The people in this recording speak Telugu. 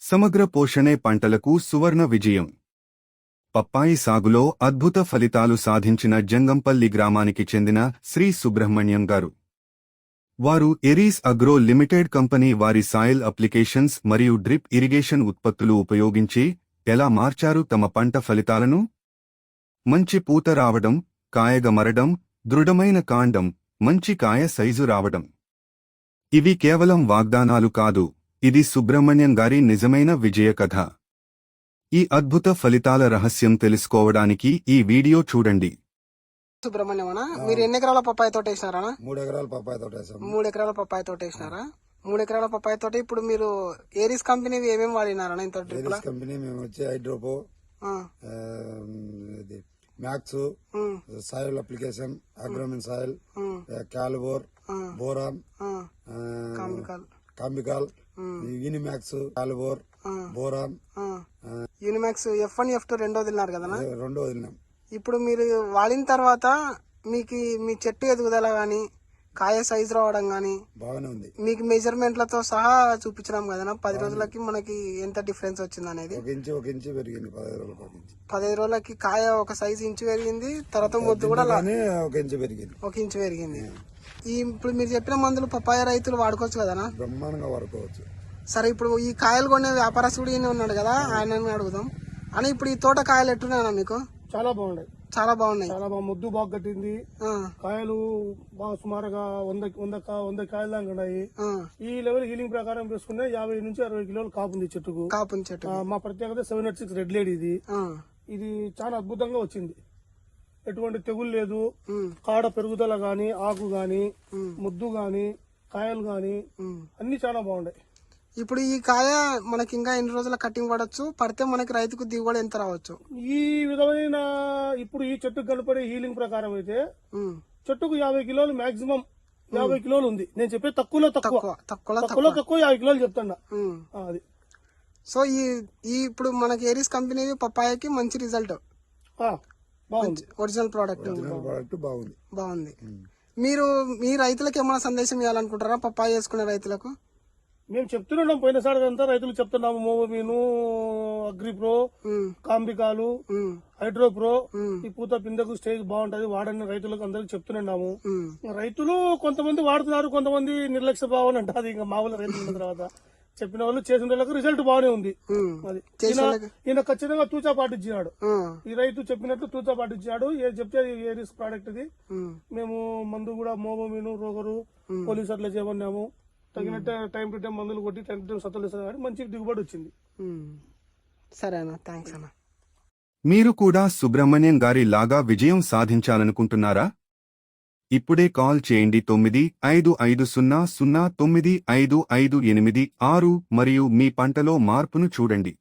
సమగ్ర పోషణే పంటలకు సువర్ణ విజయం. పప్పాయి సాగులో అద్భుత ఫలితాలు సాధించిన జంగంపల్లి గ్రామానికి చెందిన శ్రీ సుబ్రహ్మణ్యం గారు. వారు ఎరీస్ అగ్రో లిమిటెడ్ కంపెనీ వారి సాయిల్ అప్లికేషన్స్ మరియు డ్రిప్ ఇరిగేషన్ ఉత్పత్తులు ఉపయోగించి ఎలా మార్చారు తమ పంట ఫలితాలను? మంచి పూత రావడం, కాయగమరడం, దృఢమైన కాండం, మంచి కాయ సైజు రావడం. ఇవి కేవలం వాగ్దానాలు కాదు, ఇది సుబ్రహ్మణ్యం గారి నిజమైన విజయ కథ. ఈ అద్భుత ఫలితాల రహస్యం తెలుసుకోవడానికి ఈ వీడియో చూడండి. సుబ్రహ్మణ్యమనా, మీరు ఎన్ని ఎకరాల పప్పాయ తోట వేసినారా? 3 ఎకరాల పప్పాయ తోట వేసాం. 3 ఎకరాల పప్పాయ తోట వేసినారా? 3 ఎకరాల పప్పాయ తోట. ఇప్పుడు మీరు ఏరిస్ కంపెనీ ఏమేమి వాడినారా? ఇంత ఏరిస్ కంపెనీ మేము వచ్చి హైడ్రోపో, max, soil application, Agromin soil, Calibor, boron, Combical, Unimax, Calibor, boron, Unimax F1 F2 రెండో వదిలినారు కదా? రెండో వదిలినాం. ఇప్పుడు మీరు వాడిన తర్వాత మీకు మీ చెట్టు ఎదుగుదల గానీ, కాయ సైజు రావడం గానీ బాగానే ఉంది. మీకు మెజర్మెంట్లతో సహా చూపించడం కదా 10 రోజులకి మనకి ఎంత డిఫరెన్స్ వచ్చింది అనేది. ఒక ఇంచు పెరిగింది. 15 రోజులకి కాయ ఒక సైజు ఇంచు పెరిగింది. తర్వాత ముద్దు కూడా ఒక ఇంచు పెరిగింది. ఇప్పుడు మీరు చెప్పిన మందులు పప్పాయ రైతులు వాడుకోవచ్చు కదా? బ్రహ్మాండంగా వాడుకోవచ్చు. సరే, ఇప్పుడు ఈ కాయలు కొనే వ్యాపారస్తుడు ఉన్నాడు కదా, ఆయన అడుగుదాం. అని ఇప్పుడు ఈ తోట కాయలు ఎట్టున్నాయన్నా మీకు? చాలా బాగున్నాయి. చాలా బాగున్నాయి. చాలా బాగా ముద్దు బాగా కట్టింది. కాయలు బాగా సుమారుగా 100 కాయలు దాకా ఉన్నాయి. ఈ లెవెల్ హీలింగ్ ప్రకారం వేసుకునే 50 నుంచి 60 కిలోలు కాపుంది చెట్టుకు. మా ప్రత్యేకత 706 రెడ్ లేడీ. ఇది చాలా అద్భుతంగా వచ్చింది. ఎటువంటి తెగులు లేదు. కాడ పెరుగుదల గాని, ఆకు గాని, ముద్దు గాని, కాయలు గాని అన్ని చాలా బాగున్నాయి. ఇప్పుడు ఈ కాయ మనకి ఇంకా ఎన్ని రోజుల కటింగ్ పడచ్చు? పడితే మనకి రైతుకు దిగుబడి ఎంత రావచ్చు? ఈ విధమైన ఇప్పుడు ఈ చెట్టుకు కనపడే హీలింగ్ ప్రకారం అయితే చెట్టుకు 50 కిలోలు మాక్సిమం 50 కిలోలు ఉంది. నేను చెప్పే తక్కువలో తక్కువ 50 కిలోలు చెప్తాను. అది సో ఈ ఇప్పుడు మనకి ఏరిస్ కంపెనీ పప్పాయకి మంచి రిజల్ట్, ఒరిజినల్ ప్రోడక్ట్ బాగుంది. మీరు మీ రైతులకు ఏమైనా సందేశం ఇవ్వాలనుకుంటారా? పప్పాయ వేసుకునే రైతులకు మేము చెప్తున్నాం. పోయినసారి అంతా రైతులు చెప్తున్నాము. మోవోమీను, అగ్రిప్రో, కాంబికాలు, హైడ్రోప్రో, ఈ పూత పిందకు స్టేజ్ బాగుంటది, వాడని రైతులకు అందరికి చెప్తున్నాము. రైతులు కొంతమంది వాడుతున్నారు, కొంతమంది నిర్లక్ష్య భావన అంటారు. ఇంకా మామూలు రైతుల తర్వాత చెప్పిన వాళ్ళు చేసిన వాళ్ళకి రిజల్ట్ బాగానే ఉంది. అది ఈయన ఖచ్చితంగా తూచా పాటించినాడు. ఈ రైతు చెప్పినట్టు తూచా పాటించాడు. ఏది చెప్తే ఏ రిస్క్ ప్రోడక్ట్ ఇది. మేము మందు కూడా మోవోమీను, రోగరు, పోలీసు అట్లా చేయమన్నాము. తగినట్టు టైం టు టైం మందులు కొట్టి టైం టు టైం సత్తులు ఇస్తారు కాబట్టి మంచి దిగుబడి వచ్చింది. సరే అన్న, థ్యాంక్స్ అన్న. మీరు కూడా సుబ్రహ్మణ్యం గారి లాగా విజయం సాధించాలనుకుంటున్నారా? ఇప్పుడే కాల్ చేయండి 9550095586 మరియు మీ పంటలో మార్పును చూడండి.